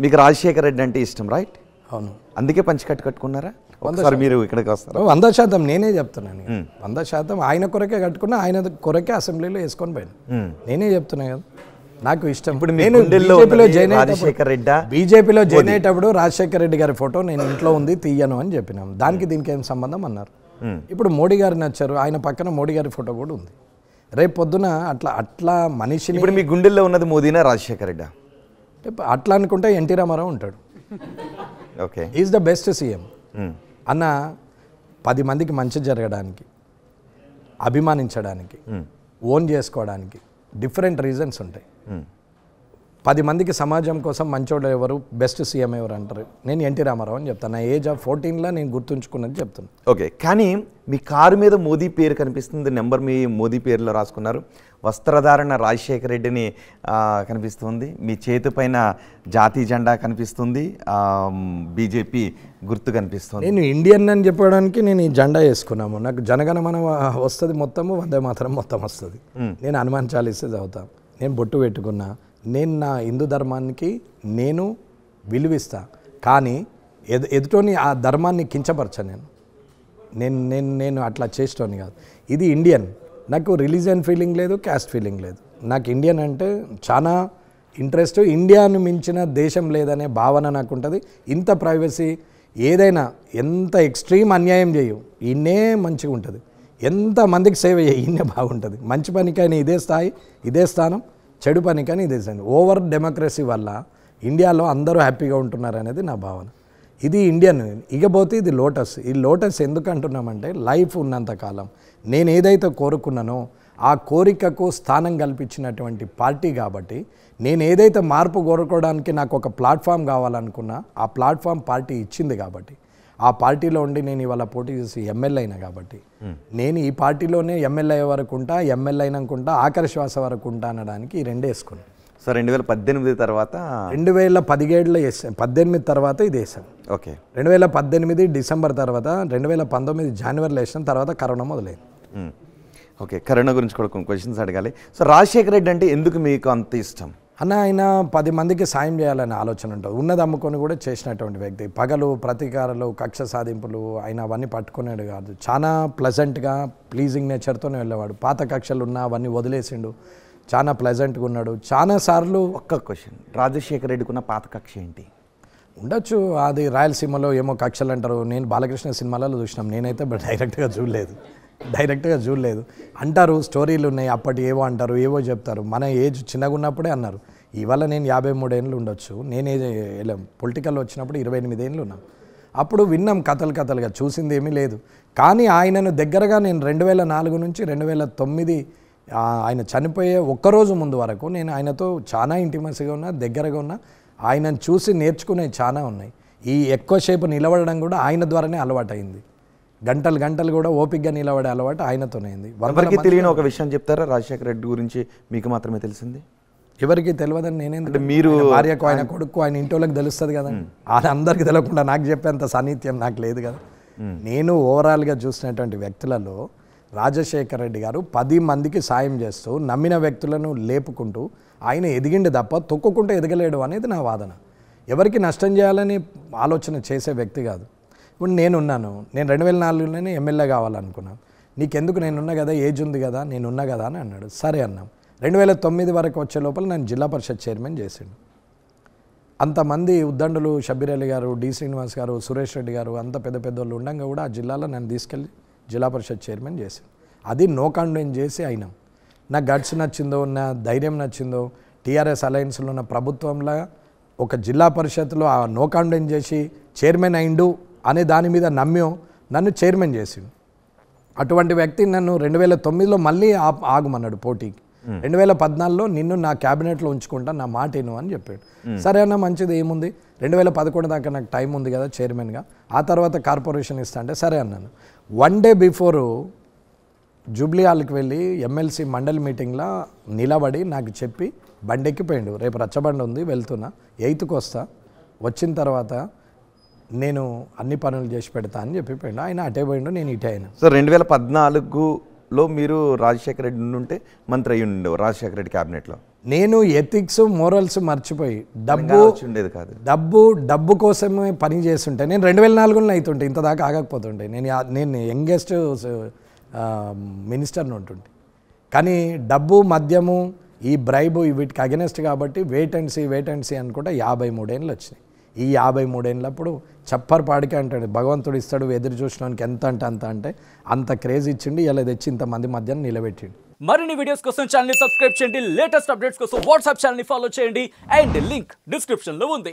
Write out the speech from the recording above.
మీకు రాజశేఖర్ రెడ్డి అంటే ఇష్టం, రైట్? అవును. అందుకే పంచికట్టు కట్టుకున్నారా? ఒకసారి మీరు ఇక్కడికి వస్తారు. 100% నేనే చెప్తున్నాను. 100% ఆయన కొరకే కట్టుకున్నా, ఆయన కొరకే అసెంబ్లీలో వేసుకొని పోయాను. నేనే చెప్తున్నా కదా, నాకు ఇష్టం. ఇప్పుడు నేను బీజేపీలో జాయిన్ అయ్యేటప్పుడు రాజశేఖర్ రెడ్డి గారి ఫోటో నేను ఇంట్లో ఉంది తీయను అని చెప్పినాం. దానికి దీనికి ఏం సంబంధం అన్నారు. ఇప్పుడు మోడీ గారు నచ్చారు, ఆయన పక్కన మోడీ గారి ఫోటో కూడా ఉంది. రేపు పొద్దున అట్లా మనిషిని. ఇప్పుడు మీ గుండెల్లో ఉన్నది మోదీనా రాజశేఖర్ రెడ్డా? అట్లా అనుకుంటే ఎన్టీ రామారావు ఉంటాడు. Okay, is the best CM అన్న. 10 మందికి మంచి జరగడానికి, అభిమానించడానికి, ఓన్ చేసుకోవడానికి డిఫరెంట్ రీజన్స్ ఉంటాయి. 10 మందికి సమాజం కోసం మంచోడు ఎవరు, బెస్ట్ సీఎం ఎవరు అంటారు. నేను ఎన్టీ రామారావు అని చెప్తాను. నా ఏజ్ ఆఫ్ 14లో నేను గుర్తుంచుకున్నది చెప్తాను. ఓకే, కానీ మీ కారు మీద మోదీ పేరు కనిపిస్తుంది, నెంబర్ మీ మోదీ పేరులో రాసుకున్నారు. వస్త్రధారణ రాజశేఖర రెడ్డిని కనిపిస్తుంది. మీ చేతి పైన జాతీయ జెండా కనిపిస్తుంది, బీజేపీ గుర్తు కనిపిస్తుంది. నేను ఇండియన్ అని చెప్పడానికి నేను ఈ జెండా వేసుకున్నాము. నాకు జనగణమన వస్తుంది మొత్తము, వందే మాతరం మొత్తం వస్తుంది. నేను హనుమాన్ చాలీసా చదువుతాను. నేను బొట్టు పెట్టుకున్నా. నేను నా హిందూ ధర్మానికి నేను విలువిస్తా, కానీ ఎదుటోని ఆ ధర్మాన్ని కించపరచా. నేను అట్లా చేసేటోని కాదు. ఇది ఇండియన్. నాకు రిలీజియన్ ఫీలింగ్ లేదు, క్యాస్ట్ ఫీలింగ్ లేదు. నాకు ఇండియన్ అంటే చాలా ఇంట్రెస్ట్. ఇండియాను మించిన దేశం లేదనే భావన నాకు ఉంటుంది. ఇంత ప్రైవసీ, ఏదైనా ఎంత ఎక్స్ట్రీమ్ అన్యాయం చేయు, ఇన్నే మంచిగా ఉంటుంది. ఎంతమందికి సేవ చేయి, ఇన్నే బాగుంటుంది. మంచి పనికైనా ఇదే స్థాయి, ఇదే స్థానం, చెడు పనికని ఇదే స్థానం. ఓవర్ డెమోక్రసీ వల్ల ఇండియాలో అందరూ హ్యాపీగా ఉంటున్నారు అనేది నా భావన. ఇది ఇండియన్. ఇకపోతే ఇది లోటస్. ఈ లోటస్ ఎందుకు అంటున్నామంటే, లైఫ్ ఉన్నంతకాలం నేను ఏదైతే కోరుకున్నానో ఆ కోరికకు స్థానం కల్పించినటువంటి పార్టీ కాబట్టి, నేను ఏదైతే మార్పు కోరుకోవడానికి నాకు ఒక ప్లాట్ఫామ్ కావాలనుకున్నా ఆ ప్లాట్ఫామ్ పార్టీ ఇచ్చింది కాబట్టి, ఆ పార్టీలో ఉండి నేను ఇవాళ పోటీ చేసి ఎమ్మెల్యే అయినా కాబట్టి, నేను ఈ పార్టీలోనే ఎమ్మెల్యే అయ్యే వరకు ఉంటా, ఎమ్మెల్యే అయినాకుంటా, ఆఖరి శ్వాస వరకు ఉంటా అనడానికి ఈ రెండే వేసుకున్నాను. సో 2018 తర్వాత 2017లో వేసాను. 18 తర్వాత ఇది వేసాను. ఓకే, 2018 డిసెంబర్ తర్వాత 2019 జనవరిలో వేసిన తర్వాత కరోనా మొదలైంది. ఓకే, కరోనా గురించి కూడా కొన్ని క్వశ్చన్స్ అడగాలి. సో రాజశేఖర రెడ్డి అంటే ఎందుకు మీకు అంత ఇష్టం అన్న? ఆయన 10 మందికి సాయం చేయాలనే ఆలోచన ఉంటుంది. ఉన్నది అమ్ముకొని కూడా చేసినటువంటి వ్యక్తి. పగలు ప్రతీకారాలు, కక్ష సాధింపులు ఆయన అవన్నీ పట్టుకునేది కాదు. చాలా ప్లెజెంట్గా, ప్లీజింగ్ నేచర్తోనే వెళ్ళేవాడు. పాత కక్షలు ఉన్నా అవన్నీ వదిలేసిండు. చాలా ప్లెజెంట్గా ఉన్నాడు. చాలా సార్లు. ఒక్క క్వశ్చన్, రాజశేఖర రెడ్డికి ఉన్న పాత కక్ష ఏంటి? ఉండొచ్చు, అది రాయలసీమలో ఏమో కక్షలు అంటారు. నేను బాలకృష్ణ సినిమాలలో చూసినాం, నేనైతే డైరెక్ట్గా చూడలేదు. అంటారు, స్టోరీలు ఉన్నాయి, అప్పటి ఏవో అంటారు, ఏవో చెప్తారు. మన ఏజ్ చిన్నగా ఉన్నప్పుడే అన్నారు. ఇవాళ నేను 53 ఏళ్ళు ఉండొచ్చు. నేను పొలిటికల్ వచ్చినప్పుడు 28 ఏళ్ళు ఉన్నాను. అప్పుడు విన్నాం కథలుగా, చూసింది ఏమీ లేదు. కానీ ఆయనను దగ్గరగా నేను 2004 నుంచి 2009 ఆయన చనిపోయే ఒక్కరోజు ముందు వరకు నేను ఆయనతో చాలా ఇంటిమసీగా ఉన్నా, దగ్గరగా ఉన్నా. ఆయనను చూసి నేర్చుకునే చాలా ఉన్నాయి. ఈ ఎక్కువసేపు నిలబడడం కూడా ఆయన ద్వారానే అలవాటైంది. గంటలు కూడా ఓపికగా నిలబడే అలవాటు ఆయనతోనే అయింది. ఎవరికి తెలియని ఒక విషయం చెప్తారా రాజశేఖర రెడ్డి గురించి? మీకు మాత్రమే తెలిసింది, ఎవరికి తెలియదని నేనేందుకు? మీరు భార్యకు, ఆయన కొడుకు, ఆయన ఇంటోళ్ళకి తెలుస్తుంది కదా. అది అందరికీ తెలియకుండా నాకు చెప్పేంత సాన్నిధ్యం నాకు లేదు కదా. నేను ఓవరాల్గా చూసినటువంటి వ్యక్తులలో రాజశేఖర రెడ్డి గారు 10 మందికి సాయం చేస్తూ, నమ్మిన వ్యక్తులను లేపుకుంటూ ఆయన ఎదిగిండి తప్ప తొక్కుకుంటూ ఎదగలేడు అనేది నా వాదన. ఎవరికి నష్టం చేయాలని ఆలోచన చేసే వ్యక్తి కాదు. ఇప్పుడు నేనున్నాను, నేను 2004లోనే ఎమ్మెల్యే కావాలనుకున్నాను. నీకెందుకు, నేనున్నా కదా, ఏజ్ ఉంది కదా, నేనున్నా కదా అని అన్నాడు. సరే అన్నాం. 2009 వరకు వచ్చే లోపల నన్ను జిల్లా పరిషత్ చైర్మన్ చేసిండు. అంతమంది ఉద్దండులు, షబ్బీర్ అలీ గారు, డి శ్రీనివాస్ గారు, సురేష్ రెడ్డి గారు, అంత పెద్ద వాళ్ళు ఉండగా కూడా ఆ జిల్లాలో నన్ను తీసుకెళ్ళి జిల్లా పరిషత్ చైర్మన్ చేసిండు. అది నో కాండెన్ చేసి అయినాం. నా గట్స్ నచ్చిందో, నా ధైర్యం నచ్చిందో, టీఆర్ఎస్ అలయన్స్లో ఉన్న ప్రభుత్వంలో ఒక జిల్లా పరిషత్లో ఆ నో కాండెన్ చేసి చైర్మన్ అయిండు అనే దాని మీద నమ్మో నన్ను చైర్మన్ చేసిండు. అటువంటి వ్యక్తి నన్ను 2009లో మళ్ళీ ఆగమన్నాడు పోటీకి. 2014లో నిన్ను నా క్యాబినెట్లో ఉంచుకుంటా, నా మాట ఏను అని చెప్పాడు. సరే అన్న, మంచిది, ఏముంది, 2011 దాకా నాకు టైం ఉంది కదా చైర్మన్గా, ఆ తర్వాత కార్పొరేషన్ ఇస్తా అంటే సరే అన్నాను. 1 డే బిఫోరు జూబ్లీ హాల్కి వెళ్ళి ఎమ్మెల్సీ మండలి మీటింగ్లో నిలబడి నాకు చెప్పి బండెక్కిపోయిండు. రేపు రచ్చబండి ఉంది, వెళ్తున్నా, 8కి వస్తా, వచ్చిన తర్వాత నేను అన్ని పనులు చేసి పెడతా అని చెప్పిపోయిండు. ఆయన అటే పోయిండు, నేను ఇటే అయినా. సో 2014 లో మీరు రాజశేఖర రెడ్డి ఉంటే మంత్రి అయ్యి ఉండేవారు రాజశేఖర రెడ్డి క్యాబినెట్లో. నేను ఎథిక్స్ మోరల్స్ మర్చిపోయి వచ్చి ఉండేది కాదు. డబ్బు కోసమే పని చేస్తుంటే నేను 2004లో అవుతుంటే ఇంత దాకా ఆగకపోతుంటే నేను యంగెస్ట్ మినిస్టర్ని ఉంటుంటే. కానీ డబ్బు మద్యము ఈ బ్రైబు వీటికి అగెనెస్ట్ కాబట్టి వెయిట్ అండ్ సీ అనుకుంటే 53 ఏళ్ళు వచ్చినాయి. ఈ 53 ఏళ్ళప్పుడు చప్పర్పాడికే అంటాడు భగవంతుడు ఇస్తాడు ఎదురు చూసినానికి ఎంత అంటే అంత అంటే అంత క్రేజ్ ఇచ్చిండి. ఇలా తెచ్చి ఇంతమంది మధ్యన నిలబెట్టిండు. మరిన్ని వీడియోస్ కోసం ఛానల్ ని సబ్స్క్రైబ్ చేయండి, లేటెస్ట్ అప్డేట్స్ కోసం వాట్సాప్ ఛానల్ ని ఫాలో చేయండి అండ్ లింక్ డిస్క్రిప్షన్ లో ఉంది.